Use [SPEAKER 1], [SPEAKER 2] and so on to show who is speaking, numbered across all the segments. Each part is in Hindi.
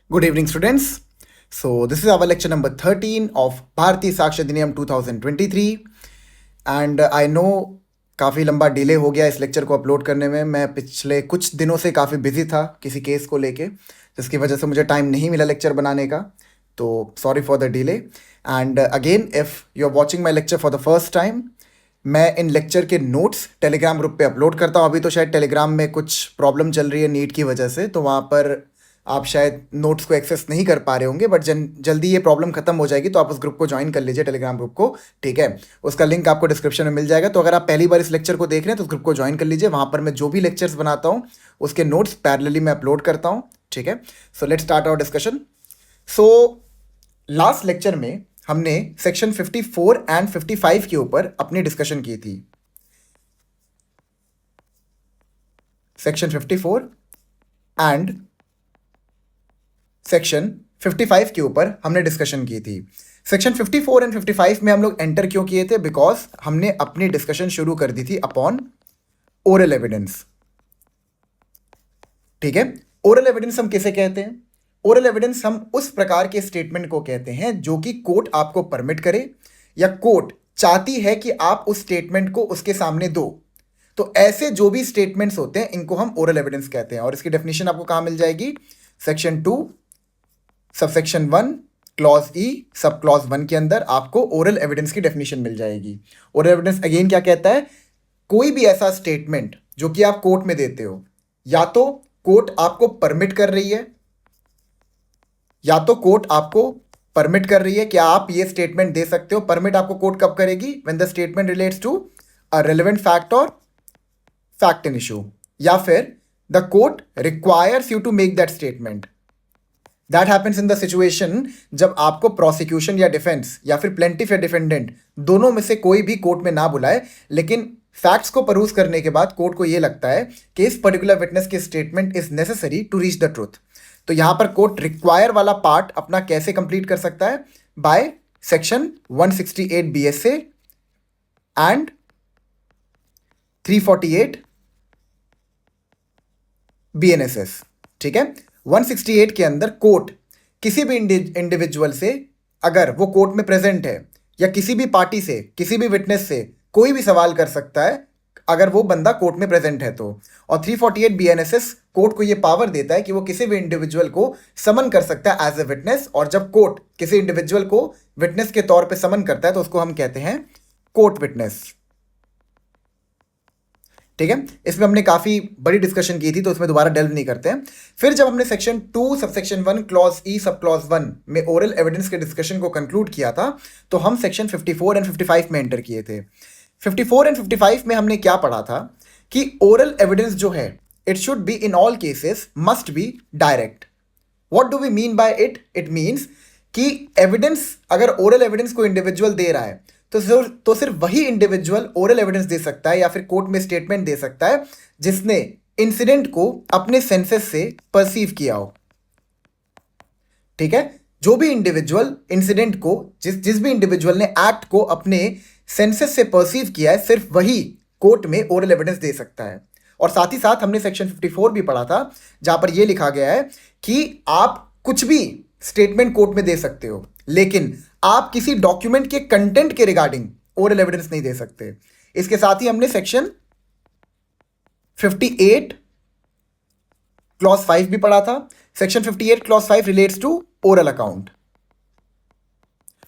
[SPEAKER 1] Good evening, students. So, this is our lecture number 13 of Bharati Saksha Adhiniyam 2023. And I know काफ़ी लंबा डिले हो गया इस लेक्चर को अपलोड करने में. मैं पिछले कुछ दिनों से काफ़ी बिजी था किसी केस को लेके, जिसकी वजह से मुझे टाइम नहीं मिला लेक्चर बनाने का. तो sorry for the delay. And again, if you are watching my lecture for the first time, मैं इन लेक्चर के नोट्स टेलीग्राम ग्रुप पे अपलोड करता हूँ. अभी तो शायद टेलीग्राम में कुछ प्रॉब्लम चल रही है नीट की वजह से, तो वहाँ पर आप शायद नोट्स को एक्सेस नहीं कर पा रहे होंगे. बट जल्दी ये प्रॉब्लम खत्म हो जाएगी, तो आप उस ग्रुप को ज्वाइन कर लीजिए, टेलीग्राम ग्रुप को. ठीक है, उसका लिंक आपको डिस्क्रिप्शन में मिल जाएगा. तो अगर आप पहली बार इस लेक्चर को देख रहे हैं तो उस ग्रुप को ज्वाइन कर लीजिए. वहाँ पर मैं जो भी लेक्चर्स बनाता हूँ उसके नोट्स पैरेलली मैं अपलोड करता हूँ. ठीक है, so let's start our discussion. So last lecture में हमने सेक्शन 54 एंड 55 के ऊपर अपनी डिस्कशन की थी. सेक्शन 54 एंड सेक्शन 55 के ऊपर हमने डिस्कशन की थी. सेक्शन 54 एंड 55 में हम लोग एंटर क्यों किए थे? बिकॉज हमने अपनी डिस्कशन शुरू कर दी थी अपॉन ओरल एविडेंस. ठीक है, ओरल एविडेंस हम किसे कहते हैं? ओरल एविडेंस हम उस प्रकार के स्टेटमेंट को कहते हैं जो कि कोर्ट आपको परमिट करे या कोर्ट चाहती है कि आप उस स्टेटमेंट को उसके सामने दो. तो ऐसे जो भी स्टेटमेंट्स होते हैं इनको हम ओरल एविडेंस कहते हैं. और इसकी डेफिनेशन आपको कहां मिल जाएगी? सेक्शन 2 सबसेक्शन 1 क्लॉज ई सब क्लॉज 1 के अंदर आपको ओरल एविडेंस की डेफिनेशन मिल जाएगी. ओरल एविडेंस अगेन क्या कहता है? कोई भी ऐसा स्टेटमेंट जो कि आप कोर्ट में देते हो, या तो कोर्ट आपको परमिट कर रही है, या तो कोर्ट आपको परमिट कर रही है कि आप ये स्टेटमेंट दे सकते हो. परमिट आपको कोर्ट कब करेगी? When the statement relates to a relevant fact और फैक्ट इन इशू, या फिर the court requires you to make that statement. That happens in the situation जब आपको प्रोसिक्यूशन या डिफेंस या फिर प्लेंटिफ या डिफेंडेंट दोनों में से कोई भी कोर्ट में ना बुलाए, लेकिन फैक्ट्स को परूज करने के बाद कोर्ट को यह लगता है कि इस पर्टिकुलर विटनेस की statement is necessary to reach the truth. तो यहां पर कोर्ट रिक्वायर वाला पार्ट अपना कैसे कंप्लीट कर सकता है? By section 168 BSA and 348 BNSS. ठीक है, 168 के अंदर कोर्ट किसी भी इंडिविजुअल से, अगर वो कोर्ट में प्रेजेंट है, या किसी भी पार्टी से, किसी भी विटनेस से कोई भी सवाल कर सकता है अगर वो बंदा कोर्ट में प्रेजेंट है तो. और 348 BNSS कोर्ट को ये पावर देता है कि वो किसी भी इंडिविजुअल को समन कर सकता है एज ए विटनेस. और जब कोर्ट किसी इंडिविजुअल को विटनेस के तौर पे समन करता है तो उसको हम कहते हैं कोर्ट विटनेस. ठीक है, इसमें हमने काफी बड़ी डिस्कशन की थी तो उसमें दोबारा डेल्व नहीं करते हैं. फिर जब हमने सेक्शन 2 सबसेक्शन 1 क्लॉज ई सब क्लॉज 1 में ओरल एविडेंस के डिस्कशन को कंक्लूड किया था, तो हम सेक्शन 54 एंड 55 में एंटर किए थे. 54 एंड 55 में हमने क्या पढ़ा था कि ओरल एविडेंस जो है, it should be in all cases must be direct. What do we mean by it? It means कि एविडेंस, अगर ओरल एविडेंस को इंडिविजुअल दे रहा है तो सिर्फ वही इंडिविजुअल ओरल एविडेंस दे सकता है या फिर कोर्ट में स्टेटमेंट दे सकता है जिसने इंसिडेंट को अपने सेंसेस से परसीव किया हो. ठीक है, जो भी इंडिविजुअल इंसिडेंट को, जिस भी इंडिविजुअल ने एक्ट को अपने सेंसेस से परसीव किया है, सिर्फ वही कोर्ट में ओरल एविडेंस दे सकता है. और साथ ही साथ हमने सेक्शन 54 भी पढ़ा था जहां पर यह लिखा गया है कि आप कुछ भी स्टेटमेंट कोर्ट में दे सकते हो, लेकिन आप किसी डॉक्यूमेंट के कंटेंट के रिगार्डिंग ओरल एविडेंस नहीं दे सकते. इसके साथ ही हमने सेक्शन 58 क्लॉज 5 भी पढ़ा था. Section 58 clause 5 relates to oral account,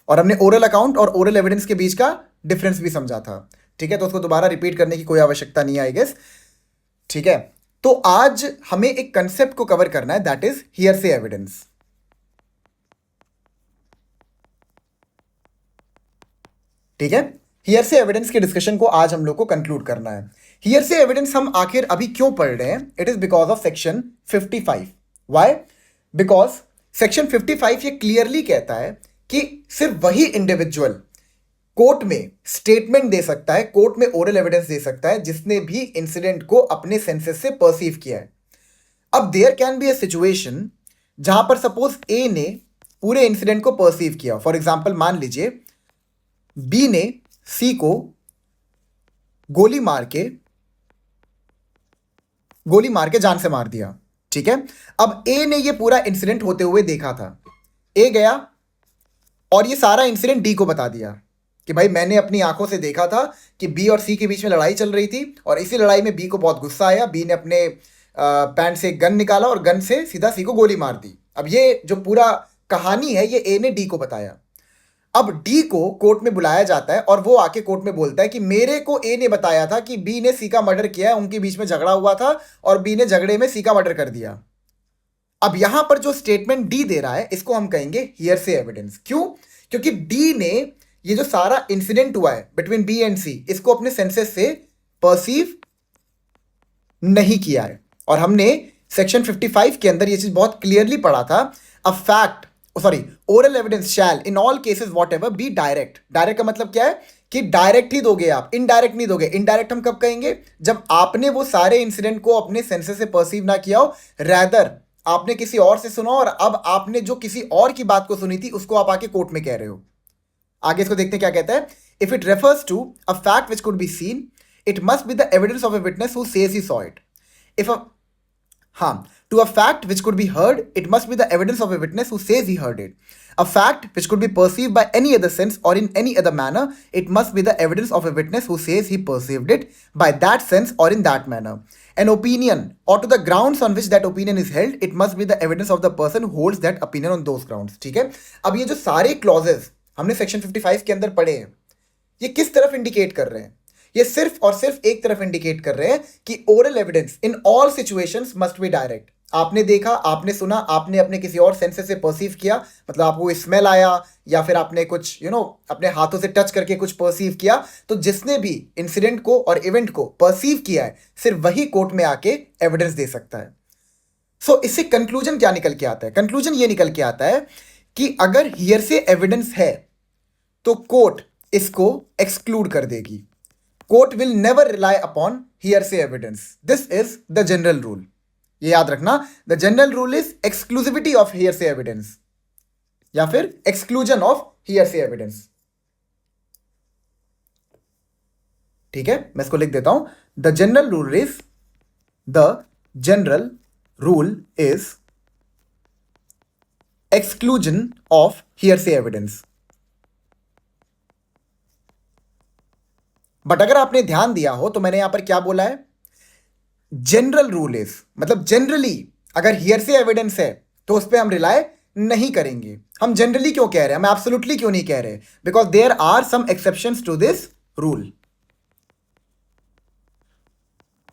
[SPEAKER 1] और हमने ओरल अकाउंट और ओरल एविडेंस के बीच का डिफरेंस भी समझा था. ठीक है, तो उसको दोबारा रिपीट करने की कोई आवश्यकता नहीं है आई गेस. ठीक है, तो आज हमें एक कंसेप्ट को कवर करना है, दैट इज हियरसे एविडेंस. ठीक है, हियरसे एविडेंस के डिस्कशन को आज हम लोग को कंक्लूड करना है. हियरसे एविडेंस हम आखिर अभी क्यों पढ़ रहे हैं? It is because of section 55. Why? Because section 55 ये क्लियरली कहता है कि सिर्फ वही इंडिविजुअल कोर्ट में स्टेटमेंट दे सकता है, कोर्ट में ओरल एविडेंस दे सकता है, जिसने भी इंसिडेंट को अपने सेंसेस से परसीव किया है. अब there can be a situation जहां पर सपोज ए ने पूरे इंसिडेंट को परसीव किया. फॉर एग्जाम्पल, मान लीजिए बी ने सी को गोली मार के जान से मार दिया. ठीक है। अब ए ने ये पूरा इंसिडेंट होते हुए देखा था, ए गया और ये सारा इंसिडेंट डी को बता दिया कि भाई मैंने अपनी आंखों से देखा था कि बी और सी के बीच में लड़ाई चल रही थी और इसी लड़ाई में बी को बहुत गुस्सा आया, बी ने अपने पैंट से एक गन निकाला और गन से सीधा सी को गोली मार दी। अब ये जो पूरा कहानी है ये ए ने डी को बताया। अब डी को कोर्ट में बुलाया जाता है और वो आके कोर्ट में बोलता है कि मेरे को ए ने बताया था कि बी ने सी का मर्डर किया है, उनके बीच में झगड़ा हुआ था और बी ने झगड़े में सी का मर्डर कर दिया। अब यहां पर जो स्टेटमेंट डी दे रहा है इसको हम कहेंगे हियरसे एविडेंस। क्यों? क्योंकि डी ने ये जो सारा इंसिडेंट हुआ है बिटवीन बी एंड सी इसको अपने सेंसेस से परसीव नहीं किया है। और हमने सेक्शन 55 के अंदर ये चीज बहुत क्लियरली पढ़ा था, a fact oral evidence shell in all cases what ever be direct. Direct का मतलब क्या है कि डायरेक्ट ही दोगे आप, इनडायरेक्ट नहीं दोगे। इनडायरेक्ट हम कब कहेंगे? जब आपने वो सारे इंसिडेंट को अपने सेंसेस से परसीव ना किया हो, रैदर आपने किसी और से सुना और अब आपने जो किसी और की बात को सुनी थी उसको आप आके कोर्ट में कह रहे हो। आगे इसको देखते हैं क्या कहता है। If it refers to a fact which could be seen it must be the evidence of a witness who says he saw it. If to a fact which could be heard, it must be the evidence of a witness who says he heard it. A fact which could be perceived by any other sense or in any other manner, it must be the evidence of a witness who says he perceived it by that sense or in that manner. An opinion, or to the grounds on which that opinion is held, it must be the evidence of the person who holds that opinion on those grounds. ठीक है। अब ये जो सारे क्लॉजेस हमने सेक्शन 55 के अंदर पढ़े हैं ये किस तरफ इंडिकेट कर रहे हैं? ये सिर्फ और सिर्फ एक तरफ इंडिकेट कर रहे हैं कि oral evidence in all situations must be direct. आपने देखा, आपने सुना, आपने अपने किसी और सेंसेस से परसीव किया, मतलब आपको स्मेल आया या फिर आपने कुछ अपने हाथों से टच करके कुछ परसीव किया, तो जिसने भी इंसिडेंट को और इवेंट को परसीव किया है सिर्फ वही कोर्ट में आके एविडेंस दे सकता है। सो इससे कंक्लूजन क्या निकल के आता है? कंक्लूजन ये निकल के आता है कि अगर हियरसे एविडेंस है तो कोर्ट इसको एक्सक्लूड कर देगी। Court will never rely upon hearsay evidence. This is the general rule. ये याद रखना, the general rule is exclusivity of hearsay evidence या फिर एक्सक्लूजन ऑफ हियरसे एविडेंस। ठीक है, मैं इसको लिख देता हूं। The general rule is exclusion of hearsay evidence. But अगर आपने ध्यान दिया हो तो मैंने यहां पर क्या बोला है? जनरल रूल इज, मतलब जनरली अगर हियरसे एविडेंस है तो उस पर हम रिलाय नहीं करेंगे। हम जनरली क्यों कह रहे हैं, हम एब्सोल्युटली क्यों नहीं कह रहे? Because there are some exceptions to this rule.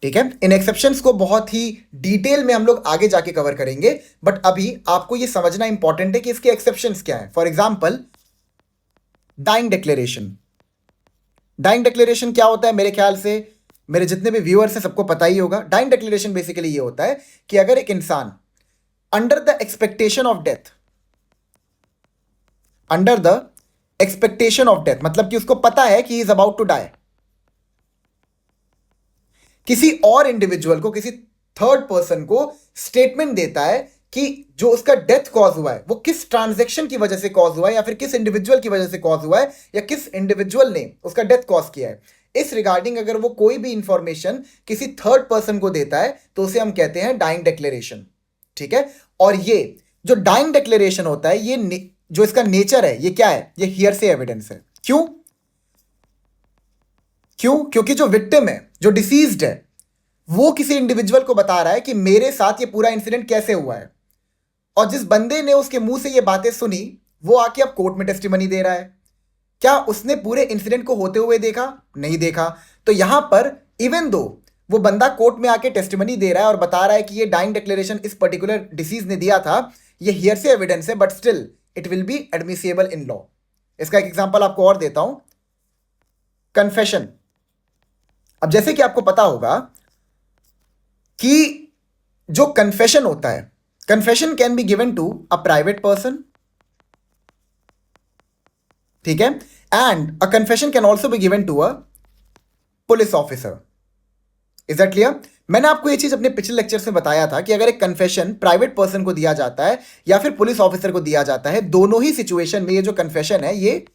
[SPEAKER 1] ठीक है, इन एक्सेप्शंस को बहुत ही डिटेल में हम लोग आगे जाके कवर करेंगे, बट अभी आपको यह समझना इंपॉर्टेंट है कि इसके एक्सेप्शंस क्या है। For example dying declaration. Dying declaration क्या होता है? मेरे ख्याल से मेरे जितने भी व्यूअर्स हैं सबको पता ही होगा। डाइंग डिक्लेरेशन बेसिकली ये होता है कि अगर एक इंसान under the expectation of death, मतलब कि उसको पता है कि he is about to die, किसी और इंडिविजुअल को, किसी थर्ड पर्सन को स्टेटमेंट देता है कि जो उसका डेथ कॉज हुआ है वो किस ट्रांजैक्शन की वजह से कॉज हुआ है या फिर किस इंडिविजुअल की वजह से कॉज हुआ है या किस इंडिविजुअल ने उसका डेथ कॉज किया है, इस रिगार्डिंग अगर वो कोई भी इंफॉर्मेशन किसी थर्ड पर्सन को देता है तो उसे हम कहते हैं डाइंग डिक्लेरेशन। ठीक है, और ये जो डाइंग डिक्लेरेशन होता है ये जो इसका नेचर है ये क्या है? ये हियरसे एविडेंस है। क्यों? क्योंकि जो विक्टिम है, जो डिसीज्ड है, वो किसी इंडिविजुअल को बता रहा है कि मेरे साथ ये पूरा इंसिडेंट कैसे हुआ है, और जिस बंदे ने उसके मुंह से ये बातें सुनी वो आके अब कोर्ट में टेस्टिमनी दे रहा है। क्या उसने पूरे इंसिडेंट को होते हुए देखा? नहीं देखा। तो यहां पर इवन दो वो बंदा कोर्ट में आके टेस्टिमनी दे रहा है और बता रहा है कि ये डाइंग डिक्लेरेशन इस पर्टिकुलर डिसीज ने दिया था, ये हियरसे एविडेंस है, but still it will be admissible in law. इसका एक एग्जांपल आपको और देता हूं, कन्फेशन। अब जैसे कि आपको पता होगा कि जो कन्फेशन होता है, confession can be given to a private person, ठीक है, and a confession can also be given to a police officer. Is that clear? मैंने आपको ये चीज अपने पिछले लेक्चर में बताया था कि अगर एक कन्फेशन प्राइवेट पर्सन को दिया जाता है या फिर पुलिस ऑफिसर को दिया जाता है, दोनों ही सिचुएशन में ये जो कन्फेशन है ये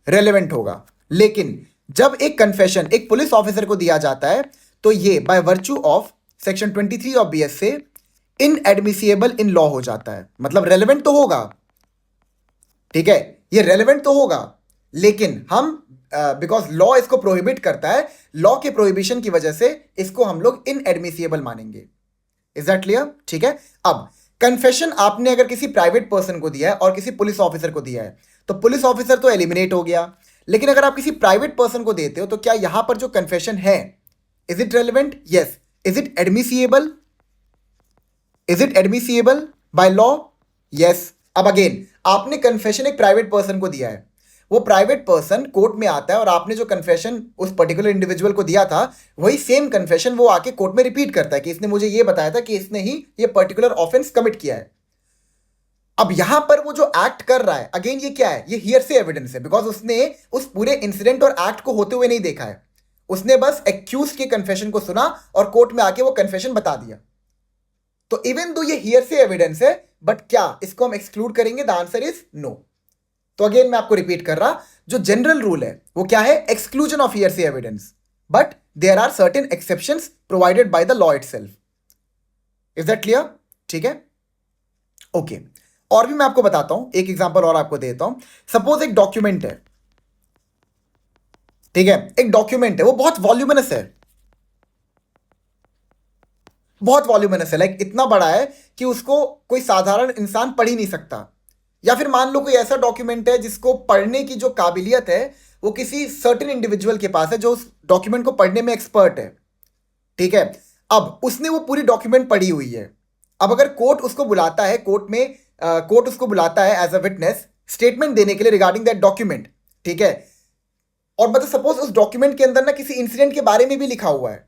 [SPEAKER 1] रेलेवेंट होगा। लेकिन जब एक कन्फेशन एक पुलिस ऑफिसर को दिया जाता है तो ये bye virtue of section 23 of BS से इनएडमिसिबल इन लॉ हो जाता है। मतलब रेलेवेंट तो होगा, ठीक है, ये रेलेवेंट तो होगा, लेकिन हम बिकॉज लॉ इसको प्रोहिबिट करता है, लॉ के प्रोहिबिशन की वजह से इसको हम लोग इनएडमिसिबल मानेंगे। Is that clear? ठीक है। अब कन्फेशन आपने अगर किसी प्राइवेट पर्सन को दिया है और किसी पुलिस ऑफिसर को दिया है, तो पुलिस ऑफिसर तो एलिमिनेट हो गया, लेकिन अगर आप किसी प्राइवेट पर्सन को देते हो तो क्या यहां पर जो कन्फेशन है, is it relevant? Yes. Is it admissible? Is it admissible by law? Yes. अब अगेन आपने कन्फेशन एक प्राइवेट पर्सन को दिया है, वो प्राइवेट पर्सन कोर्ट में आता है और आपने जो कन्फेशन उस पर्टिकुलर इंडिविजुअल को दिया था, वही सेम कन्फेशन वो आके कोर्ट में रिपीट करता है कि इसने मुझे ये बताया था कि इसने ही ये पर्टिकुलर ऑफेंस कमिट किया है। अब यहां पर वो जो एक्ट कर रहा है, अगेन ये क्या है? ये हियरसे एविडेंस है, बिकॉज उसने उस पूरे इंसिडेंट और एक्ट को होते हुए नहीं देखा है, उसने बस एक्यूज के कन्फेशन को सुना और कोर्ट में आके वो कन्फेशन बता दिया। तो इवन दो ये हियरसे एविडेंस है, बट क्या इसको हम एक्सक्लूड करेंगे? The answer is no. तो अगेन मैं आपको रिपीट कर रहा, जो जनरल रूल है वो क्या है? Exclusion of hearsay evidence, but there are certain exceptions provided by the law itself. Is that clear? ठीक है, ओके। और भी मैं आपको बताता हूं, एक एग्जांपल और आपको देता हूं। सपोज एक डॉक्यूमेंट है, ठीक है, एक डॉक्यूमेंट है, वो बहुत वॉल्यूमिनस है, बहुत वॉल्यूमिनस है, लाइक इतना बड़ा है कि उसको कोई साधारण इंसान पढ़ ही नहीं सकता। या फिर मान लो कोई ऐसा डॉक्यूमेंट है जिसको पढ़ने की जो काबिलियत है वो किसी सर्टेन इंडिविजुअल के पास है, जो उस डॉक्यूमेंट को पढ़ने में एक्सपर्ट है, ठीक है। अब उसने वो पूरी डॉक्यूमेंट पढ़ी हुई है। अब अगर कोर्ट उसको बुलाता है, कोर्ट में कोर्ट उसको बुलाता है एज अ विटनेस स्टेटमेंट देने के लिए रिगार्डिंग दैट डॉक्यूमेंट, ठीक है, और मतलब सपोज उस डॉक्यूमेंट के अंदर ना किसी इंसिडेंट के बारे में भी लिखा हुआ है।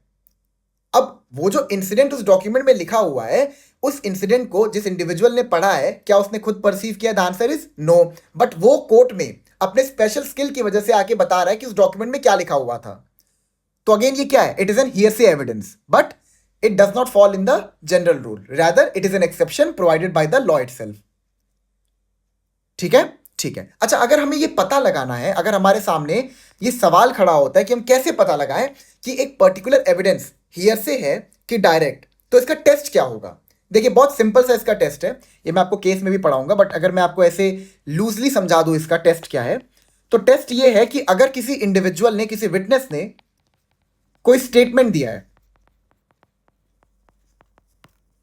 [SPEAKER 1] अब वो जो इंसिडेंट उस डॉक्यूमेंट में लिखा हुआ है, उस इंसिडेंट को जिस इंडिविजुअल ने पढ़ा है, क्या उसने खुद परसीव किया? The answer is no. But वो कोर्ट में अपने स्पेशल स्किल की वजह से आके बता रहा है कि उस डॉक्यूमेंट में क्या लिखा हुआ था। तो अगेन ये क्या है? It is an hearsay evidence, but it does not fall in the general rule, rather it is an exception provided by the law itself. ठीक है, ठीक है। अच्छा, अगर हमें ये पता लगाना है, अगर हमारे सामने ये सवाल खड़ा होता है कि हम कैसे पता लगाएं कि एक पर्टिकुलर एविडेंस हियरसे है कि डायरेक्ट, तो इसका टेस्ट क्या होगा? देखिए, बहुत सिंपल सा इसका टेस्ट है, ये मैं आपको केस में भी पढ़ाऊंगा, बट अगर मैं आपको ऐसे लूजली समझा दूं इसका टेस्ट क्या है, तो टेस्ट ये है कि अगर किसी इंडिविजुअल ने, किसी विटनेस ने कोई स्टेटमेंट दिया है,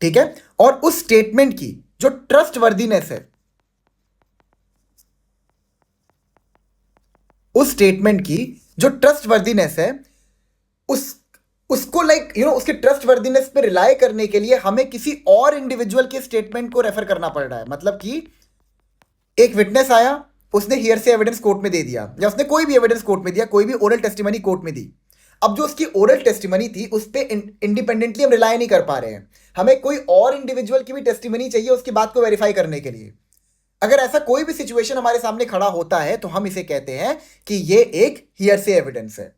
[SPEAKER 1] ठीक है, और उस स्टेटमेंट की जो ट्रस्टवर्दीनेस है, उस स्टेटमेंट की जो ट्रस्टवर्दीनेस है, उसको उसके ट्रस्टवर्दीनेस पे रिलाय करने के लिए हमें किसी और इंडिविजुअल के स्टेटमेंट को रेफर करना पड़ रहा है। मतलब कि एक विटनेस आया, उसने हियरसे एविडेंस कोर्ट में दे दिया, या उसने कोई भी एविडेंस कोर्ट में दिया, कोई भी ओरल टेस्टिमनी कोर्ट में दी। अब जो उसकी ओरल टेस्टिमनी थी उस पर इंडिपेंडेंटली हम रिलाय नहीं कर पा रहे हैं, हमें कोई और इंडिविजुअल की भी टेस्टिमनी चाहिए उसकी बात को वेरीफाई करने के लिए। अगर ऐसा कोई भी सिचुएशन हमारे सामने खड़ा होता है तो हम इसे कहते हैं कि ये एक हियरसे एविडेंस है।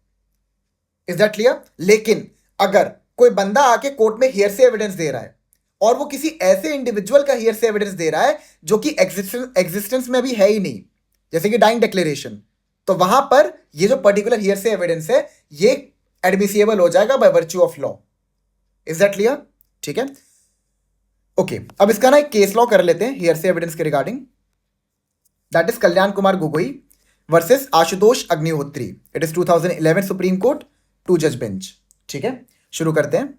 [SPEAKER 1] Is that clear? लेकिन अगर कोई बंदा आके कोर्ट में हियरसे एविडेंस दे रहा है और वो किसी ऐसे इंडिविजुअल का हियरसे एविडेंस दे रहा है जो कि एग्जिस्टेंस में अभी है ही नहीं, जैसे कि डाइंग डिक्लेरेशन, तो वहां पर ये जो पर्टिकुलर हियरसे एविडेंस है ये एडमिसिबल हो जाएगा bye virtue of law. Is that clear? ठीक है, ओके। अब इसका ना एक केस लॉ कर लेते हैं हियरसे एविडेंस के regarding. That is Kalyan Kumar Gogoi versus Ashutosh Agnihotri. It is 2011 supreme court, 2 जज बेंच। ठीक है, शुरू करते हैं।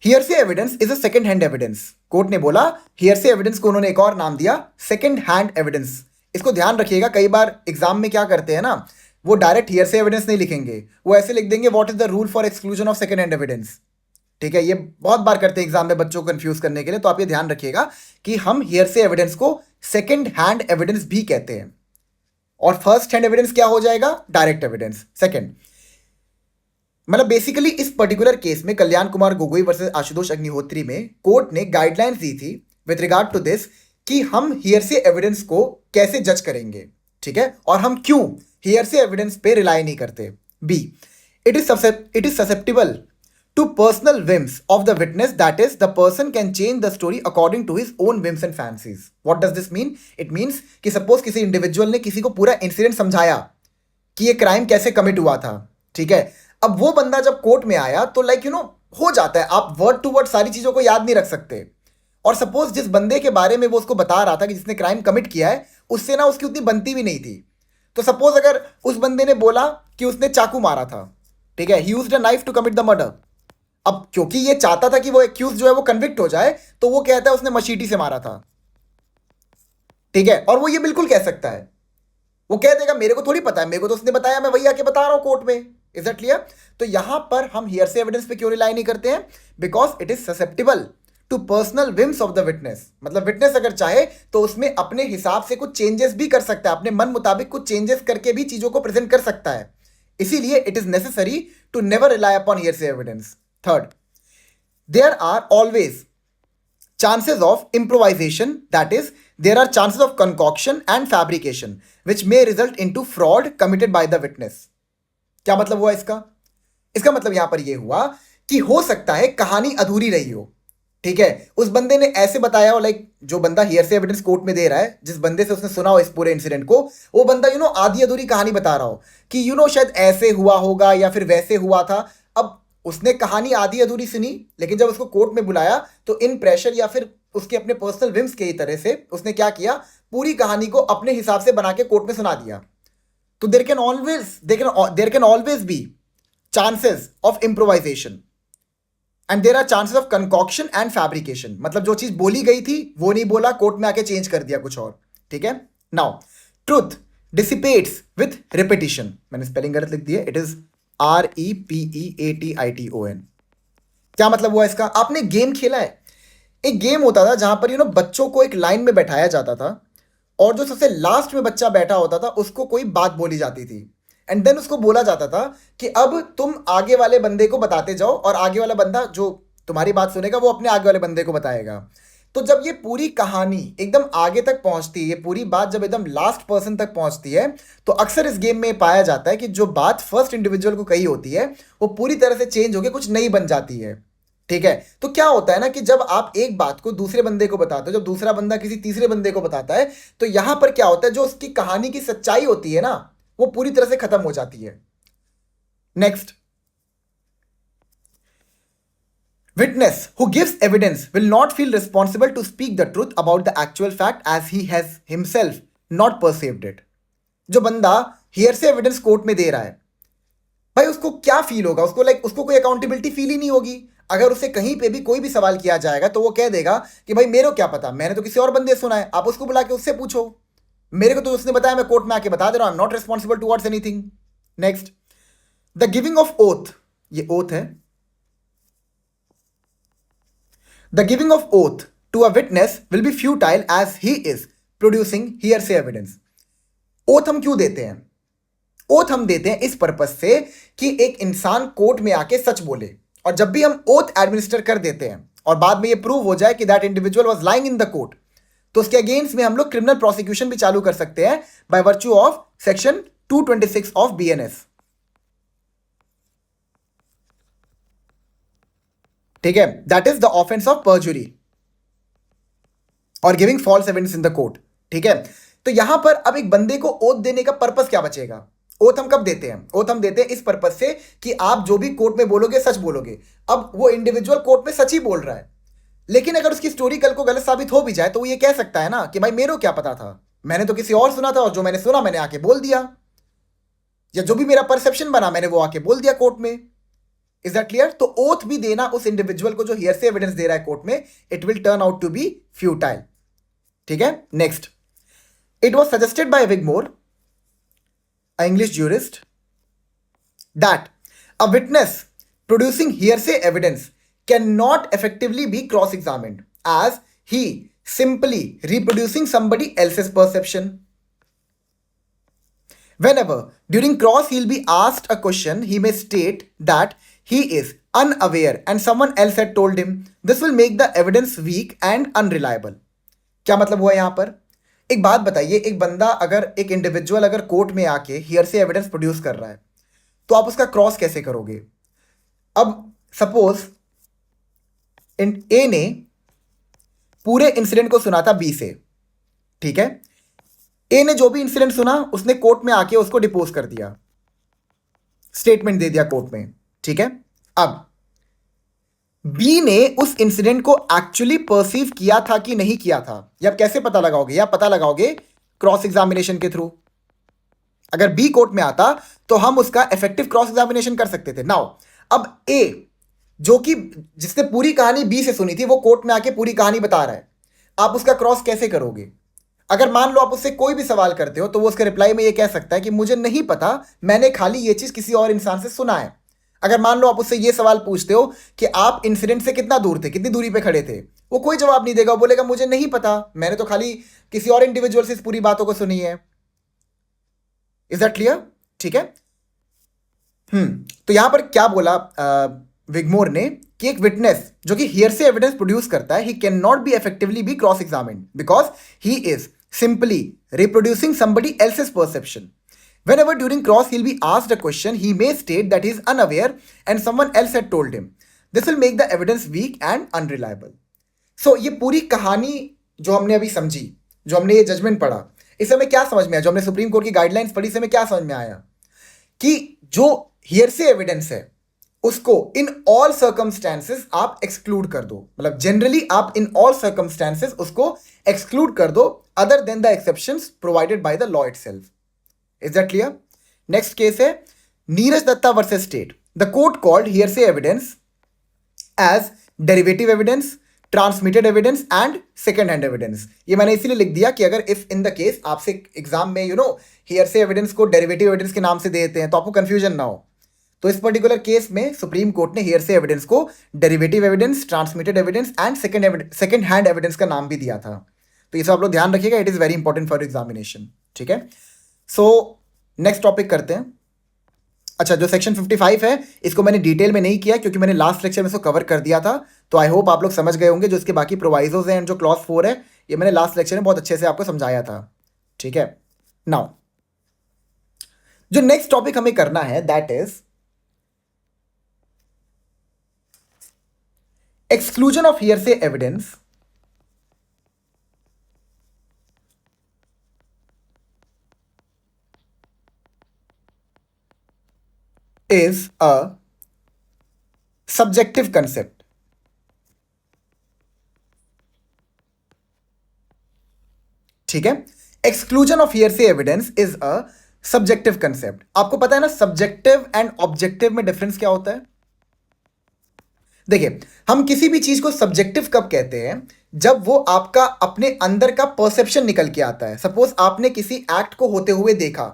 [SPEAKER 1] Hearsay evidence is a second hand evidence. Court ने बोला हियरसे एविडेंस को उन्होंने एक और नाम दिया, सेकंड हैंड एविडेंस। इसको ध्यान रखिएगा, कई बार एग्जाम में क्या करते हैं ना, वो डायरेक्ट हियरसे एविडेंस नहीं लिखेंगे, वो ऐसे लिख देंगे what is the rule for exclusion of second hand evidence. ठीक है, ये बहुत बार करते हैं एग्जाम में बच्चों को कंफ्यूज करने के लिए, तो आप ये ध्यान रखिएगा कि हम हियरसे एविडेंस को सेकंड हैंड एविडेंस भी कहते हैं, और फर्स्ट हैंड एविडेंस क्या हो जाएगा? Direct evidence. सेकंड, मतलब बेसिकली इस पर्टिकुलर केस में कल्याण कुमार गोगोई वर्सेस आशुतोष अग्निहोत्री में कोर्ट ने गाइडलाइंस दी थी विद रिगार्ड टू दिस कि हम हियरसे एविडेंस को कैसे जज करेंगे, ठीक है, और हम क्यों हियरसे एविडेंस पे रिलाई नहीं करते। B, it is susceptible to personal whims of the witness, that is the person can change the story according to his own whims and fancies. What does this mean? It means कि suppose किसी इंडिविजुअल ने किसी को पूरा इंसिडेंट समझाया कि ये क्राइम कैसे कमिट हुआ था, ठीक है, अब वो बंदा जब कोर्ट में आया तो हो जाता है, आप वर्ड टू वर्ड सारी चीजों को याद नहीं रख सकते, और सपोज जिस बंदे के बारे में वो उसको बता रहा था कि जिसने क्राइम कमिट किया है, उससे ना उसकी उतनी बनती भी नहीं थी। तो सपोज अगर उस बंदे ने बोला कि उसने चाकू मारा था, ठीक है, he used a knife to commit the murder. अब क्योंकि ये चाहता था कि वो एक्यूज जो है वो कन्विक्ट हो जाए, तो वो कहता है उसने मशीटी से मारा था, ठीक है, और वो ये बिल्कुल कह सकता है। वो कह देगा मेरे को थोड़ी पता है, मेरे को तो उसने बताया, मैं वही आके बता रहा हूं कोर्ट में। Is that clear? तो यहां पर हम हियरसे एविडेंस पे क्यों रिलाई नहीं करते हैं? Because it is susceptible to personal whims of the witness. मतलब विटनेस अगर चाहे तो उसमें अपने हिसाब से कुछ चेंजेस भी कर सकता है, अपने मन मुताबिक कुछ चेंजेस करके भी चीजों को प्रेजेंट कर सकता है। इसीलिए it is necessary to never rely upon hearsay evidence. Third, there are always chances of improvisation, that is there are chances of concoction and fabrication which may result into fraud committed by the witness। क्या मतलब हुआ इसका? इसका मतलब यहां पर यह हुआ कि हो सकता है कहानी अधूरी रही हो, ठीक है, उस बंदे ने ऐसे बताया हो, लाइक जो बंदा हियरसे एविडेंस कोर्ट में दे रहा है, जिस बंदे से उसने सुना हो इस पूरे इंसिडेंट को, वो बंदा आधी अधूरी कहानी बता रहा हो कि शायद ऐसे हुआ होगा या फिर वैसे हुआ था। अब उसने कहानी आधी अधूरी सुनी, लेकिन जब उसको कोर्ट में बुलाया तो इन प्रेशर या फिर उसके अपने पर्सनल विम्स के तरह से उसने क्या किया, पूरी कहानी को अपने हिसाब से बना के कोर्ट में सुना दिया। तो there can always be chances of improvisation and there are chances of concoction and fabrication. मतलब जो चीज बोली गई थी वो नहीं बोला, कोर्ट में आके चेंज कर दिया कुछ और, ठीक है। Now truth dissipates with repetition. मैंने स्पेलिंग गलत लिख दिया, इट इज REPEATITION। क्या मतलब हुआ इसका? आपने गेम खेला है? एक गेम होता था जहां पर बच्चों को एक लाइन में बैठाया जाता था और जो सबसे लास्ट में बच्चा बैठा होता था उसको कोई बात बोली जाती थी एंड देन उसको बोला जाता था कि अब तुम आगे वाले बंदे को बताते जाओ और आगे वाला बंदा जो तुम्हारी बात सुनेगा वो अपने आगे वाले बंदे को बताएगा। तो जब ये पूरी कहानी एकदम आगे तक पहुंचती है, ये पूरी बात जब एकदम लास्ट पर्सन तक पहुंचती है, तो अक्सर इस गेम में पाया जाता है कि जो बात फर्स्ट इंडिविजुअल को कही होती है वो पूरी तरह से चेंज होकर कुछ नई बन जाती है, ठीक है। तो क्या होता है ना कि जब आप एक बात को दूसरे बंदे को बताते हो, जब दूसरा बंदा किसी तीसरे बंदे को बताता है, तो यहां पर क्या होता है, जो उसकी कहानी की सच्चाई होती है ना वो पूरी तरह से खत्म हो जाती है। Next, witness who gives evidence will not feel responsible to speak the truth about the actual fact as he has himself not perceived it। जो बंदा hearsay evidence कोर्ट में दे रहा है, भाई उसको क्या फील होगा? उसको कोई अकाउंटेबिलिटी फील ही नहीं होगी। अगर उसे कहीं पे भी कोई भी सवाल किया जाएगा तो वो कह देगा कि भाई मेरे को क्या पता, मैंने तो किसी और बंदे से सुना है, आप उसको बुला के उससे पूछो, मेरे को तो उसने बताया, मैं कोर्ट में आके बता दे रहा हूं, not responsible towards anything. Next, the giving of oath, ये ओथ है। The giving of oath to a witness will be futile as he is producing hearsay evidence। Oath हम क्यों देते हैं? ओथ हम देते हैं इस पर्पस से कि एक इंसान कोर्ट में आके सच बोले, और जब भी हम ओथ एडमिनिस्टर कर देते हैं और बाद में ये प्रूव हो जाए कि that individual was lying in the court, तो उसके अगेंस्ट में हम लोग क्रिमिनल प्रोसिक्यूशन भी चालू कर सकते हैं by virtue of section 226 of BNS, ठीक है। That is the offence of perjury और giving false evidence in the court, ठीक है। तो यहां पर अब एक बंदे को ओथ देने का पर्पस क्या बचेगा? ओथ हम कब देते हैं? ओथ हम देते हैं इस पर्पस से कि आप जो भी कोर्ट में बोलोगे सच बोलोगे। अब वो इंडिविजुअल कोर्ट में सच ही बोल रहा है, लेकिन अगर उसकी स्टोरी कल को गलत साबित हो भी जाए तो वो ये कह सकता है ना कि भाई मेरे को क्या पता था, मैंने तो किसी और सुना था और जो मैंने सुना मैंने आके बोल दिया, या जो भी मेरा परसेप्शन बना मैंने वो आके बोल दिया कोर्ट में। Is that clear? तो ओथ भी देना उस इंडिविजुअल को जो हियरसे एविडेंस दे रहा है कोर्ट में, it will turn out to be futile, ठीक है। Next, it was suggested by Wigmore, a English jurist, that a witness producing hearsay evidence cannot effectively be cross-examined as he simply reproducing somebody else's perception। Whenever during cross he'll be asked a question, he may state that he is unaware and someone else had told him। This will make the evidence weak and unreliable। क्या मतलब हुआ यहां पर? एक बात बताइए, एक बंदा अगर, एक इंडिविजुअल अगर कोर्ट में आके हियरसे एविडेंस प्रोड्यूस कर रहा है तो आप उसका क्रॉस कैसे करोगे? अब सपोज ए ने पूरे इंसिडेंट को सुना था बी से, ठीक है। ए ने जो भी इंसिडेंट सुना उसने कोर्ट में आके उसको डिपोज कर दिया, स्टेटमेंट दे दिया कोर्ट में, ठीक है। अब बी ने उस इंसिडेंट को एक्चुअली परसीव किया था कि नहीं किया था, या कैसे पता लगाओगे? या पता लगाओगे क्रॉस एग्जामिनेशन के थ्रू। अगर बी कोर्ट में आता तो हम उसका इफेक्टिव क्रॉस एग्जामिनेशन कर सकते थे। नाउ अब ए, जो कि जिसने पूरी कहानी बी से सुनी थी, वो कोर्ट में आके पूरी कहानी बता रहा है, आप उसका क्रॉस कैसे करोगे? अगर मान लो आप उससे कोई भी सवाल करते हो तो वो उसके रिप्लाई में ये कह सकता है कि मुझे नहीं पता, मैंने खाली ये चीज किसी और इंसान से सुना है। अगर मान लो आप उससे ये सवाल पूछते हो कि आप इंसिडेंट से कितना दूर थे, कितनी दूरी पे खड़े थे, वो कोई जवाब नहीं देगा, वो बोलेगा मुझे नहीं पता, मैंने तो खाली किसी और इंडिविजुअल से इस पूरी बातों को सुनी है। Is that clear? ठीक है। तो यहां पर क्या बोला विगमोर ने कि एक विटनेस जो कि हियर से एविडेंस प्रोड्यूस करता है, he can not be effectively be cross examined because he is simply reproducing somebody else's perception. Whenever during cross he'll be asked a question, he may state that he is unaware and someone else had told him. This will make the evidence weak and unreliable. So ये पूरी कहानी जो हमने अभी समझी, जो हमने ये जजमेंट पढ़ा, इस समय क्या समझ में आया? जो हमने सुप्रीम कोर्ट की गाइडलाइंस पढ़ी, इस समय क्या समझ में आया? कि जो हियर से एविडेंस है उसको इन ऑल सर्कमस्टेंसेस आप एक्सक्लूड कर दो, मतलब जनरली आप इन ऑल सर्कमस्टेंसेस उसको एक्सक्लूड कर दो other than the exceptions provided by the law itself. Is that clear? Next case है Neeraj Datta versus state. The court called hearsay evidence as derivative evidence, transmitted evidence and second hand evidence. ये मैंने इसीलिए लिख दिया कि अगर इफ इन द केस आपसे एग्जाम में हियर से एविडेंस को डेरिवेटिव एविडेंस के नाम से दे देते हैं तो आपको कंफ्यूजन ना हो। तो इस पर्टिकुलर केस में सुप्रीम कोर्ट ने हियर से एविडेंस को derivative evidence, transmitted evidence and second hand evidence का नाम भी दिया था। तो ये सब आप लोग ध्यान रखिएगा, it is very important for examination. ठीक है, सो नेक्स्ट टॉपिक करते हैं। अच्छा, जो सेक्शन 55 है इसको मैंने डिटेल में नहीं किया क्योंकि मैंने लास्ट लेक्चर में इसको कवर कर दिया था, तो आई होप आप लोग समझ गए होंगे। जो इसके बाकी प्रोवाइजोज हैं एंड जो क्लॉज 4 है, ये मैंने लास्ट लेक्चर में बहुत अच्छे से आपको समझाया था। ठीक है, नाउ जो नेक्स्ट टॉपिक हमें करना है that is exclusion of hearsay evidence is a subjective concept. ठीक है, exclusion of hearsay evidence is a subjective concept. आपको पता है ना सब्जेक्टिव एंड ऑब्जेक्टिव में डिफरेंस क्या होता है? देखिए, हम किसी भी चीज को सब्जेक्टिव कब कहते हैं? जब वो आपका अपने अंदर का परसेप्शन निकल के आता है। सपोज आपने किसी एक्ट को होते हुए देखा,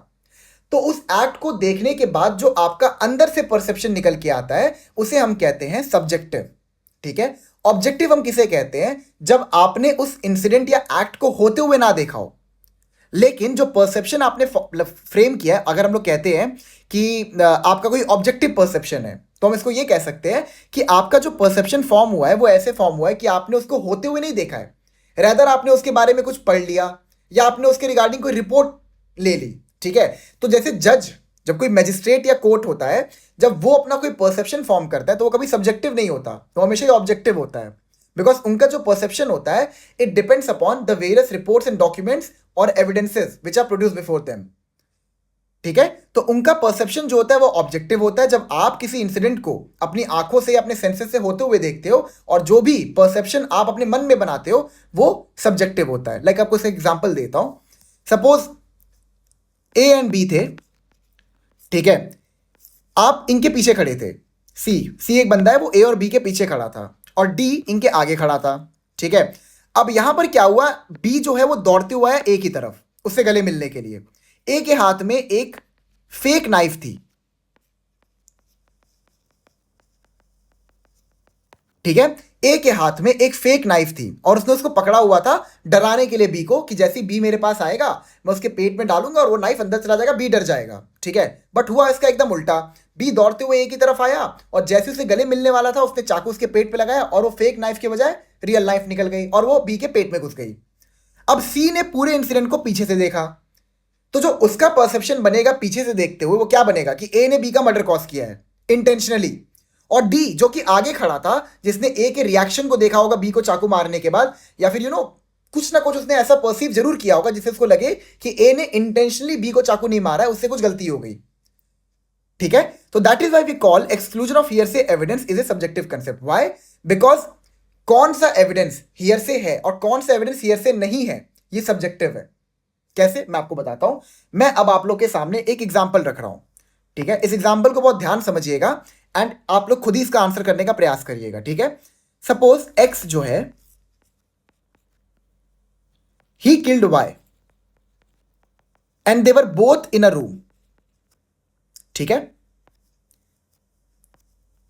[SPEAKER 1] तो उस एक्ट को देखने के बाद जो आपका अंदर से परसेप्शन निकल के आता है उसे हम कहते हैं सब्जेक्टिव। ठीक है, ऑब्जेक्टिव हम किसे कहते हैं? जब आपने उस इंसिडेंट या एक्ट को होते हुए ना देखा हो, लेकिन जो परसेप्शन आपने फ्रेम किया है, अगर हम लोग कहते हैं कि आपका कोई ऑब्जेक्टिव परसेप्शन है, तो हम इसको ये कह सकते हैं कि आपका जो परसेप्शन फॉर्म हुआ है वो ऐसे फॉर्म हुआ है कि आपने उसको होते हुए नहीं देखा है, रेदर आपने उसके बारे में कुछ पढ़ लिया या आपने उसके रिगार्डिंग कोई रिपोर्ट ले ली। ठीक है, तो जैसे जज, जब कोई मैजिस्ट्रेट या कोर्ट होता है, जब वो अपना कोई परसेप्शन फॉर्म करता है तो वो कभी सब्जेक्टिव नहीं होता, तो हमेशा ही ऑब्जेक्टिव होता है। बिकॉज उनका जो परसेप्शन होता है it depends upon the various reports and documents और evidences which are produce before them. ठीक है, तो उनका परसेप्शन जो होता है वो ऑब्जेक्टिव होता है। जब आप किसी इंसिडेंट को अपनी आंखों से अपने सेंसेस से होते हुए देखते हो और जो भी परसेप्शन आप अपने मन में बनाते हो वो सब्जेक्टिव होता है। लाइक आपको एक एग्जांपल देता हूं। सपोज ए एंड बी थे, ठीक है, आप इनके पीछे खड़े थे। सी एक बंदा है, वो ए और बी के पीछे खड़ा था और डी इनके आगे खड़ा था। ठीक है, अब यहां पर क्या हुआ, बी जो है वो दौड़ते हुआ है ए की तरफ उससे गले मिलने के लिए। ए के हाथ में एक फेक नाइफ थी। ठीक है, ए के हाथ में एक फेक नाइफ थी और उसने उसको पकड़ा हुआ था डराने के लिए बी को, कि जैसे बी मेरे पास आएगा मैं उसके पेट में डालूंगा और वो नाइफ अंदर चला जाएगा, बी डर जाएगा। ठीक है, बट हुआ इसका एकदम उल्टा। बी दौड़ते हुए ए की तरफ आया और जैसे उसे गले मिलने वाला था उसने चाकू उसके पेट पे लगाया और वो फेक नाइफ के बजाय रियल नाइफ निकल गई और वो बी के पेट में घुस गई। अब सी ने पूरे इंसिडेंट को पीछे से देखा, तो जो उसका परसेप्शन बनेगा पीछे से देखते हुए वो क्या बनेगा कि ए ने बी का मर्डर कॉज किया है इंटेंशनली, और डी जो कि आगे खड़ा था जिसने ए के रिएक्शन को देखा होगा बी को चाकू मारने के बाद, या फिर कुछ ना कुछ उसने ऐसा परसीव जरूर किया होगा जिससे उसको लगे कि ए ने इंटेंशनली बी को चाकू नहीं मारा है, उससे कुछ गलती हो गई। ठीक है, तो that is why we call exclusion of hearsay evidence is a subjective concept. Why? Because कौन सा एविडेंस हियरसे है और कौन सा एविडेंस हियरसे नहीं है, ये सब्जेक्टिव है. कैसे, मैं आपको बताता हूं. मैं अब आप लोग के सामने एक एग्जाम्पल रख रहा हूं. ठीक है, इस एग्जाम्पल को बहुत ध्यान समझिएगा एंड आप लोग खुद ही इसका आंसर करने का प्रयास करिएगा. ठीक है, सपोज एक्स जो है he killed Y and they were both in a room. ठीक है,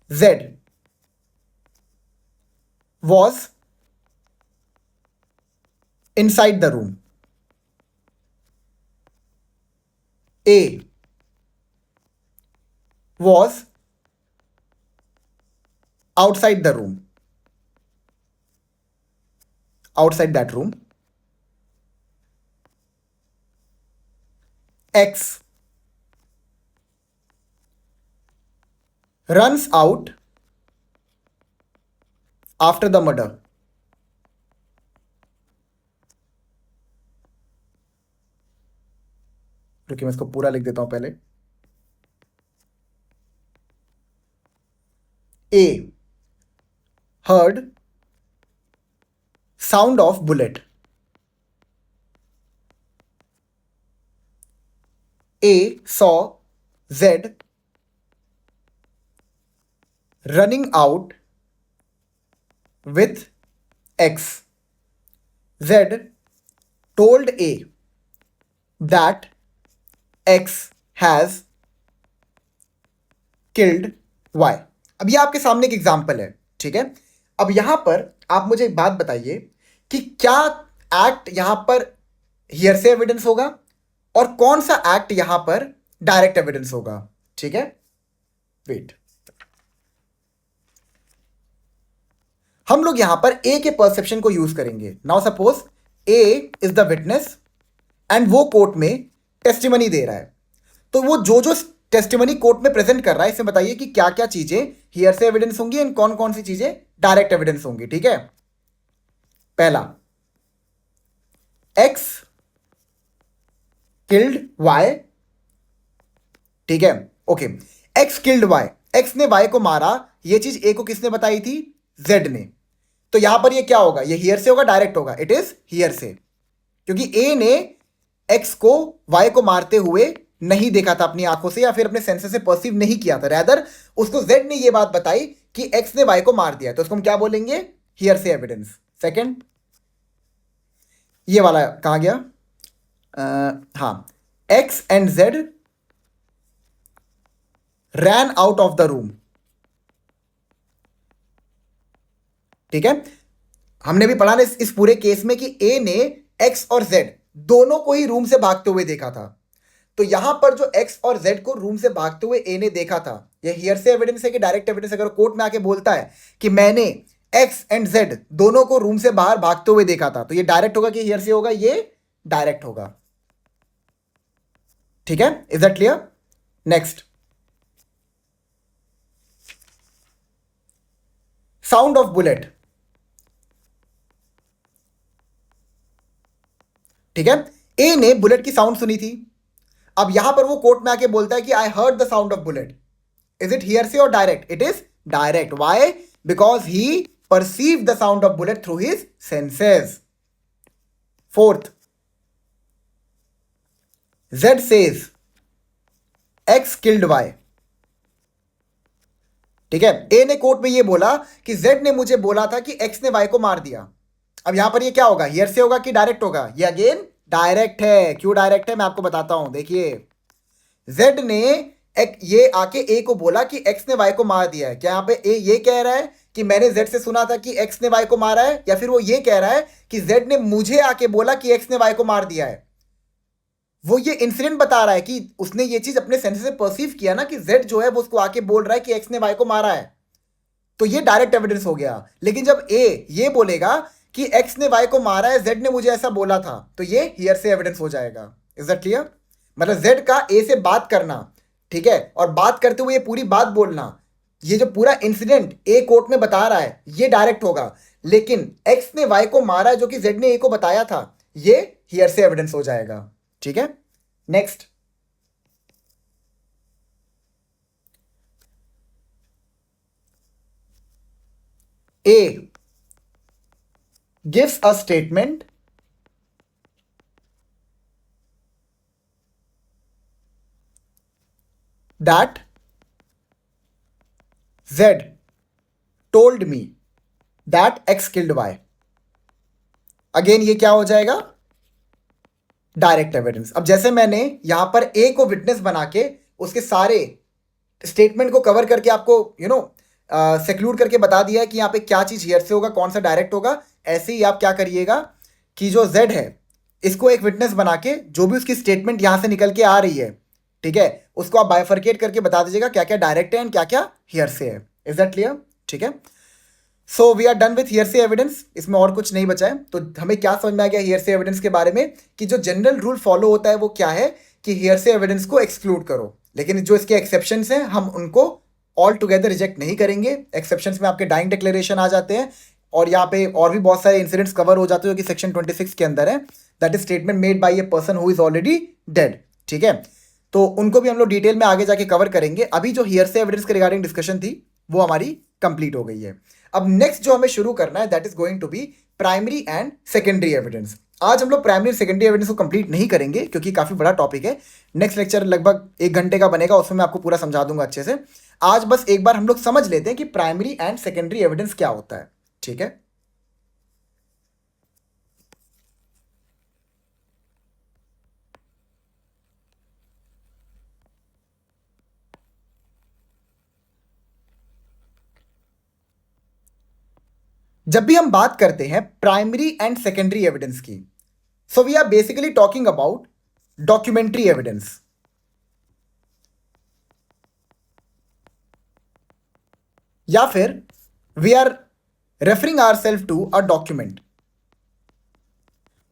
[SPEAKER 1] Z was inside the room. A was outside the room. Outside that room. X runs out after the murder. रुकिए, मैं इसको पूरा लिख देता हूं पहले. A heard sound of bullet. A saw Z running out with X. Z told A that X has killed Y. अब ये आपके सामने एक एग्जाम्पल है. ठीक है, अब यहां पर आप मुझे एक बात बताइए कि क्या एक्ट यहां पर हियरसे एविडेंस होगा और कौन सा एक्ट यहां पर डायरेक्ट एविडेंस होगा. ठीक है, वेट, हम लोग यहां पर ए के परसेप्शन को यूज करेंगे. Now suppose A is the witness and वो कोर्ट में टेस्टिमनी दे रहा है. तो वो जो जो टेस्टिमनी कोर्ट में प्रेजेंट कर रहा है, इसमें बताइए कि क्या क्या चीजें हियरसे एविडेंस होंगी एंड कौन कौन सी चीजें डायरेक्ट एविडेंस होंगी. ठीक है, पहला, एक्स किल्ड वाई. ठीक है, okay, X killed Y, X ने वाई को मारा. ये चीज ए को किसने बताई थी? जेड ने. तो यहां पर ये क्या होगा? ये हियरसे होगा, डायरेक्ट होगा? इट इज हियरसे, क्योंकि ए ने एक्स को वाई को मारते हुए नहीं देखा था अपनी आंखों से या फिर अपने सेंसेस से परसीव नहीं किया था. रैदर उसको जेड ने ये बात बताई कि एक्स ने वाई को मार दिया, तो उसको हम क्या बोलेंगे? Hearsay evidence. सेकंड, ये वाला कहां गया? हां, x and Z ran out of the room. ठीक है, हमने भी पढ़ा ना इस पूरे केस में कि ए ने एक्स और जेड दोनों को ही रूम से भागते हुए देखा था. तो यहां पर जो एक्स और जेड को रूम से भागते हुए ए ने देखा था, ये हियरसे एविडेंस है कि डायरेक्ट एविडेंस? अगर कोर्ट में आके बोलता है कि मैंने एक्स एंड जेड दोनों को रूम से बाहर भागते हुए देखा था, तो ये डायरेक्ट होगा कि हियरसे होगा? ये डायरेक्ट होगा. ठीक है, is that clear? Next, sound of bullet. ठीक है, ए ने बुलेट की साउंड सुनी थी. अब यहां पर वो कोर्ट में आके बोलता है कि I heard the sound of bullet. Is it hearsay or direct? It is direct. Why? Because he perceive the sound of bullet through his senses. Fourth, Z says X killed Y. ठीक है, ए ने कोर्ट में ये बोला कि जेड ने मुझे बोला था कि एक्स ने वाई को मार दिया. अब यहां पर ये क्या होगा? हियरसे होगा कि डायरेक्ट होगा? ये अगेन डायरेक्ट है. क्यों डायरेक्ट है, मैं आपको बताता हूं. देखिए, जेड ने ये आके ए को बोला कि एक्स ने वाई को मार दिया है. क्या यहां पे ए ये कह रहा है कि मैंने जेड से सुना था कि एक्स ने वाई को मारा है, या फिर वो ये कह रहा है कि जेड ने मुझे आके बोला कि एक्स ने वाई को मार दिया है? वो ये इंसिडेंट बता रहा है कि उसने ये चीज अपने सेंसेस से परसीव किया ना कि जेड जो है वो उसको आके बोल रहा है कि एक्स ने वाई को मारा है. तो ये डायरेक्ट एविडेंस हो गया. लेकिन जब ए ये बोलेगा कि एक्स ने वाई को मारा है, जेड ने मुझे ऐसा बोला था, तो ये हियरसे एविडेंस हो जाएगा. Is that clear? मतलब जेड का ए से बात करना, ठीक है, और बात करते हुए ये पूरी बात बोलना, ये जो पूरा इंसिडेंट ए कोर्ट में बता रहा है, ये डायरेक्ट होगा. लेकिन एक्स ने वाई को मारा जो कि जेड ने ए को बताया था, ये हियरसे एविडेंस हो जाएगा. ठीक है, next, A gives a statement that Z told me that X killed Y. Again ये क्या हो जाएगा? Direct evidence. अब जैसे मैंने यहां पर ए को विटनेस बना के उसके सारे स्टेटमेंट को कवर करके आपको सेक्लूड करके बता दिया है कि यहाँ पे क्या चीज हियर से होगा, कौन सा डायरेक्ट होगा, ऐसे ही आप क्या करिएगा कि जो जेड है इसको एक विटनेस बना के जो भी उसकी स्टेटमेंट यहां से निकल के आ रही है, ठीक है, उसको आप बाइफरकेट करके बता दीजिएगा क्या क्या डायरेक्ट है एंड क्या क्या हियर से है। Is that clear? ठीक है, so we are done with hearsay evidence. इसमें और कुछ नहीं बचा है। तो हमें क्या समझ में आ गया हियर से एविडेंस के बारे में कि जो जनरल रूल फॉलो होता है वो क्या है कि हियर से एविडेंस को एक्सक्लूड करो, लेकिन जो इसके एक्सेप्शंस हैं हम उनको ऑल टुगेदर रिजेक्ट नहीं करेंगे। एक्सेप्शंस में आपके डाइंग डिक्लेरेशन आ जाते हैं और यहाँ पे और भी बहुत सारे इंसिडेंट्स कवर हो जाते हैं जो कि सेक्शन 26 के अंदर है, that is statement made by a person who is already dead. ठीक है, तो उनको भी हम लोग डिटेल में आगे जाके कवर करेंगे। अभी जो हियर से एविडेंस के रिगार्डिंग डिस्कशन थी वो हमारी कंप्लीट हो गई है। अब नेक्स्ट जो हमें शुरू करना है that is going to be primary and secondary evidence. आज हम लोग प्राइमरी और सेकेंडरी एविडेंस को कंप्लीट नहीं करेंगे क्योंकि काफी बड़ा टॉपिक है। नेक्स्ट लेक्चर लगभग 1 घंटे का बनेगा, उसमें मैं आपको पूरा समझा दूंगा अच्छे से। आज बस एक बार हम लोग समझ लेते हैं कि प्राइमरी एंड सेकेंडरी एविडेंस क्या होता है। ठीक है, जब भी हम बात करते हैं प्राइमरी एंड सेकेंडरी एविडेंस की, so we are basically talking about documentary evidence, या फिर we are referring ourself to a document.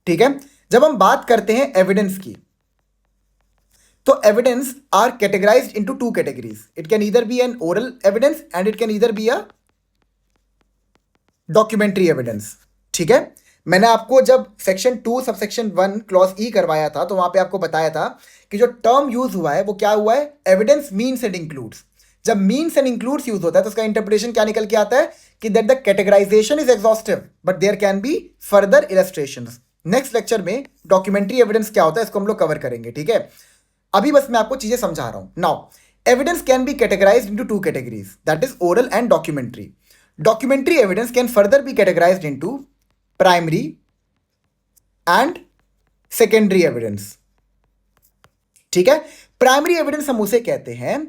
[SPEAKER 1] ठीक है, जब हम बात करते हैं एविडेंस की तो evidence are categorized into 2 categories. It can either be an oral evidence and it can either be a documentary evidence. ठीक है, मैंने आपको जब सेक्शन 2 सब सेक्शन 1 क्लॉज ई करवाया था तो वहां पे आपको बताया था कि जो टर्म यूज हुआ है वो क्या हुआ है, एविडेंस मीन्स एंड इंक्लूड्स। जब मीन्स एंड इंक्लूड्स यूज होता है तो उसका इंटरप्रिटेशन क्या निकल के आता है कि that the categorization is exhaustive but there can be further illustrations. Next lecture में डॉक्यूमेंट्री एविडेंस क्या होता है इसको हम लोग कवर करेंगे। ठीक है, अभी बस मैं आपको चीजें समझा रहा हूं। Now evidence can be categorised into 2 categories, that is oral and documentary. Documentary evidence can further be categorized into primary and secondary evidence. ठीक है, प्राइमरी एविडेंस हम उसे कहते हैं,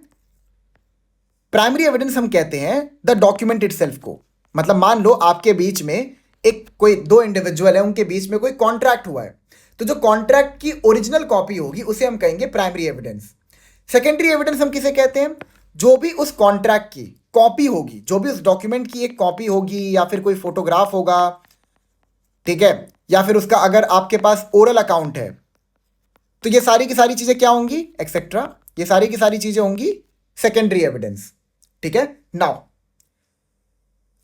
[SPEAKER 1] प्राइमरी एविडेंस हम कहते हैं द डॉक्यूमेंट इटसेल्फ को। मतलब मान लो आपके बीच में एक कोई 2 इंडिविजुअल है, उनके बीच में कोई कॉन्ट्रैक्ट हुआ है, तो जो कॉन्ट्रैक्ट की ओरिजिनल कॉपी होगी उसे हम कहेंगे प्राइमरी एविडेंस। सेकेंडरी एविडेंस हम किसे कहते हैं, जो भी उस कॉन्ट्रैक्ट की कॉपी होगी, जो भी उस डॉक्यूमेंट की एक कॉपी होगी या फिर कोई फोटोग्राफ होगा, ठीक है, या फिर उसका अगर आपके पास ओरल अकाउंट है तो ये सारी की सारी चीजें क्या होंगी, एक्सेट्रा, ये सारी की सारी चीजें होंगी सेकेंडरी एविडेंस। ठीक है, नाउ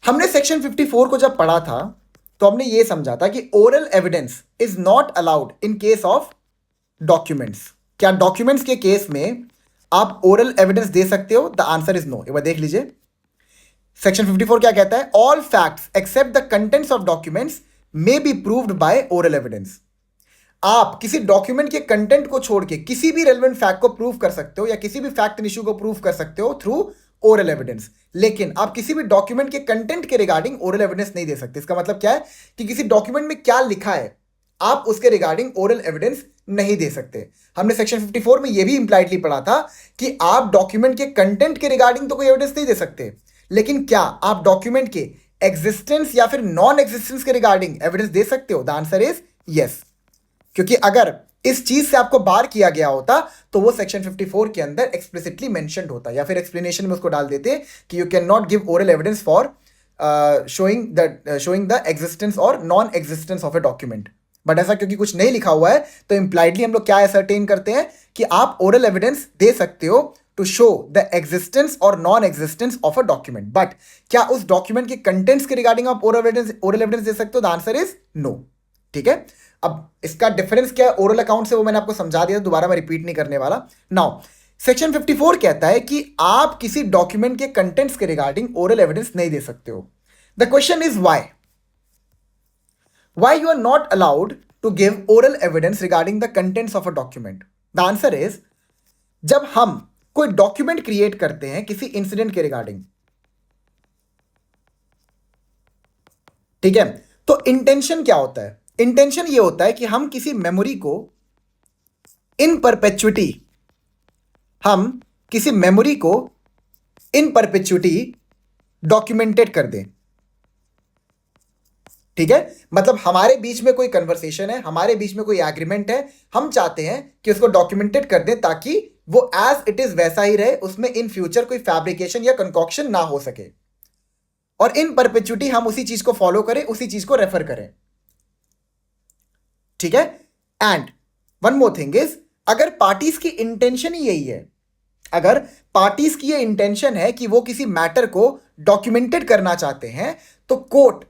[SPEAKER 1] हमने सेक्शन 54 को जब पढ़ा था तो हमने ये समझा था कि oral evidence is not allowed in case of documents. क्या डॉक्यूमेंट्स के केस में आप ओरल एविडेंस दे सकते हो? The answer is no. एक बार देख लीजिए सेक्शन 54 क्या कहता है, all facts except the contents of documents may be proved by oral evidence. आप किसी डॉक्यूमेंट के कंटेंट को छोड़ के किसी भी रेलेवेंट फैक्ट को प्रूव कर सकते हो या किसी भी फैक्ट इशू को प्रूव कर सकते हो थ्रू ओरल एविडेंस, लेकिन आप किसी भी डॉक्यूमेंट के कंटेंट के रिगार्डिंग ओरल एविडेंस नहीं दे सकते। इसका मतलब क्या है कि किसी डॉक्यूमेंट में क्या लिखा है आप उसके रिगार्डिंग ओरल एविडेंस नहीं दे सकते। हमने सेक्शन 54 में यह भी इंप्लाइडली पढ़ा था कि आप डॉक्यूमेंट के कंटेंट के रिगार्डिंग तो कोई एविडेंस नहीं दे सकते, लेकिन क्या आप डॉक्यूमेंट के एग्जिस्टेंस या फिर नॉन एग्जिस्टेंस के रिगार्डिंग एविडेंस दे सकते हो? द आंसर इज यस, क्योंकि अगर इस चीज से आपको बार किया गया होता तो वो सेक्शन 54 के अंदर एक्सप्लिसिटली मेंशन्ड होता या फिर एक्सप्लेनेशन में उसको डाल देते कि you can not give oral evidence for showing the existence or non existence of a document. But ऐसा क्योंकि कुछ नहीं लिखा हुआ है तो इंप्लाइडली हम लोग क्या असर्टेन करते हैं कि आप ओरल एविडेंस दे सकते हो to show the existence or non existence of a document. But क्या उस डॉक्यूमेंट के कंटेंट्स के रिगार्डिंग आप ओरल एविडेंस दे सकते हो? The answer is no. ठीक है, अब इसका डिफरेंस क्या है ओरल अकाउंट से वो मैंने आपको समझा दिया, दोबारा मैं रिपीट नहीं करने वाला। नाउ सेक्शन 54 कहता है कि आप किसी डॉक्यूमेंट के कंटेंट्स के रिगार्डिंग ओरल एविडेंस नहीं दे सकते हो। The question is why you are not allowed to give oral evidence regarding the contents of a document? The answer is, जब हम कोई डॉक्यूमेंट क्रिएट करते हैं किसी इंसिडेंट के रिगार्डिंग, ठीक है, तो इंटेंशन क्या होता है? इंटेंशन ये होता है कि हम किसी मेमोरी को इन परपेचुटी, हम किसी मेमोरी को इन परपेचुटी डॉक्यूमेंटेड कर दें, ठीक है। मतलब हमारे बीच में कोई कन्वर्सेशन है, हमारे बीच में कोई एग्रीमेंट है, हम चाहते हैं कि उसको डॉक्यूमेंटेड कर दें ताकि वो एज इट इज वैसा ही रहे, उसमें इन फ्यूचर कोई फैब्रिकेशन या कंकॉक्शन ना हो सके, और इन परपेचुटी हम उसी चीज को फॉलो करें, उसी चीज को रेफर करें, ठीक है। And one more thing is, अगर पार्टीज की इंटेंशन ही यही है, अगर पार्टीज की ये इंटेंशन है कि वो किसी मैटर को डॉक्यूमेंटेड करना चाहते हैं, तो कोर्ट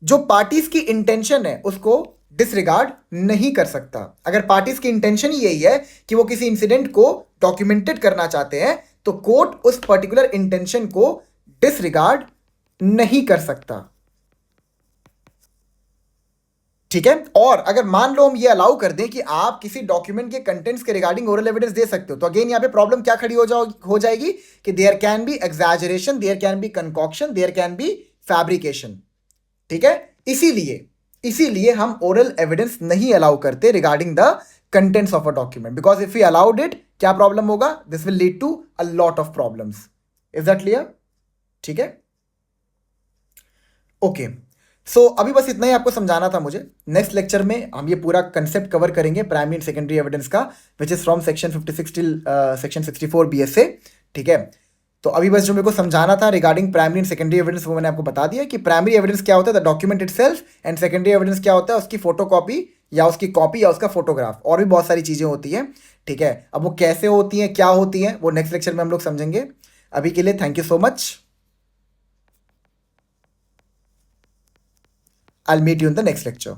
[SPEAKER 1] जो पार्टीज की इंटेंशन है उसको डिसरिगार्ड नहीं कर सकता। अगर पार्टीज की इंटेंशन ही यही है कि वो किसी इंसिडेंट को डॉक्यूमेंटेड करना चाहते हैं, तो कोर्ट उस पर्टिकुलर इंटेंशन को डिसरिगार्ड नहीं कर सकता, ठीक है। और अगर मान लो हम ये अलाउ कर दें कि आप किसी डॉक्यूमेंट के कंटेंट्स के रिगार्डिंग ओरल एविडेंस दे सकते हो, तो अगेन यहां पे प्रॉब्लम क्या खड़ी हो जाएगी कि there can be exaggeration, there can be concoction, there can be fabrication, ठीक है। इसीलिए हम ओरल एविडेंस नहीं अलाउ करते regarding the contents of a document, because if you allowed it, क्या प्रॉब्लम होगा? This will lead to a lot of problems. Is that clear? ठीक है, ओके। सो अभी बस इतना ही आपको समझाना था मुझे। नेक्स्ट लेक्चर में हम ये पूरा कंसेप्ट कवर करेंगे प्राइमरी एंड सेकेंडरी एविडेंस का, which is from section 56 till section 64 BSA, ठीक है। तो अभी बस जो मेरे को समझाना था regarding primary and secondary evidence, वो मैंने आपको बता दिया कि प्राइमरी एविडेंस क्या होता है, the document itself, and secondary evidence क्या होता है, उसकी फोटोकॉपी या उसकी कॉपी या उसका फोटोग्राफ, और भी बहुत सारी चीज़ें होती हैं, ठीक है। अब वो कैसे होती हैं, क्या होती हैं, वो नेक्स्ट लेक्चर में हम लोग समझेंगे। अभी के लिए thank you so much. I'll meet you in the next lecture.